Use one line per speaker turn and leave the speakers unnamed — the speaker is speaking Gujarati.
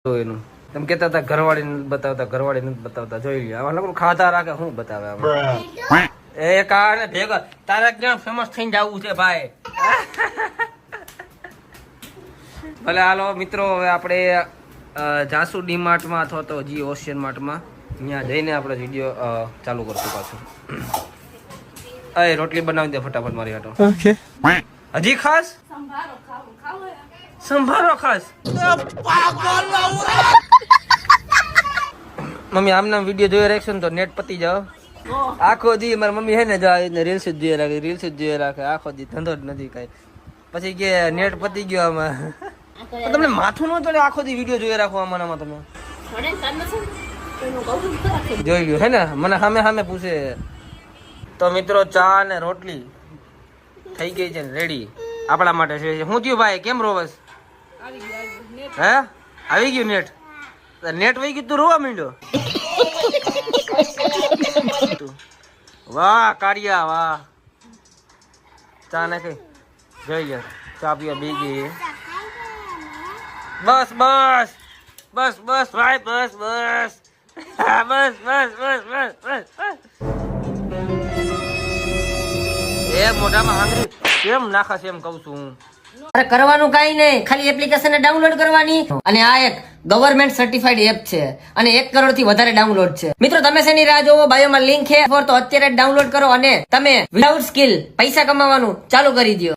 એનું તમે કહેતા હતા ઘરવાળી નથી બતાવતા, ઘરવાળી નથી બતાવતા. જોઈ લ્યો આવા લોકો ખાતા રાખે શું બતાવે આમાં. એ કારણે ભેગા તારે ક્યાં ફેમસ થઈને જવું છે ભાઈ. ભલે હાલો મિત્રો, હવે આપણે જાસુ ડીમાર્ટમાં અથવા તો જી ઓશિયન માર્ટમાં ત્યાં જઈને આપણે વિડીયો ચાલુ કરશું પાછું. અરે રોટલી બનાવી દે ફટાફટ મારી હાટો. ઓકે હજી ખાસ સંભારો ખાસ. મમ્મી આમના વિડીયો જોઈ રાખશો ને તો નેટ પતી જાવ. આખો દી મારી મમ્મી હે ને રીલ્સ જ જોઈએ રાખે, રીલ્સ જ જોઈએ રાખે આખો દી, ધંધો જ નથી કઈ. પછી કે નેટ પતી ગયો આમાં. તમને માથું ન ચડે આખો દી વિડીયો જોઈ રાખો આમાં તમે જોઈ લ્યો હે ને. મને સામે સામે પૂછે. તો મિત્રો ચા ને રોટલી થઈ ગઈ છે રેડી આપણા માટે છે. શું થયું ભાઈ, કેમ રોવસ? હે આવી ગયું નેટ? નેટ વહી ગયું તું રોવા માંડ્યો? વાહ કારિયા વાહ. ચા નાખી જોઈ લે, ચા પીવા બી ગઈ. બસ બસ બસ બસ ભાઈ બસ બસ બસ બસ બસ બસ બસ. એ મોઢામાં હાંગરી કેમ નાખાશે એમ કઉ છું હું.
અરે કરવાનું કઈ નહીં, ખાલી એપ્લિકેશન ડાઉનલોડ કરવાની. અને આ એક ગવર્મેન્ટ સર્ટિફાઈડ એપ છે અને 1 કરોડ થી વધારે ડાઉનલોડ છે. મિત્રો તમે શેની રાહ જોવો? બાયોમાં લિંક છે, તો અત્યારે ડાઉનલોડ કરો અને તમે વિધાઉટ સ્કિલ પૈસા કમાવાનું ચાલુ કરી દો.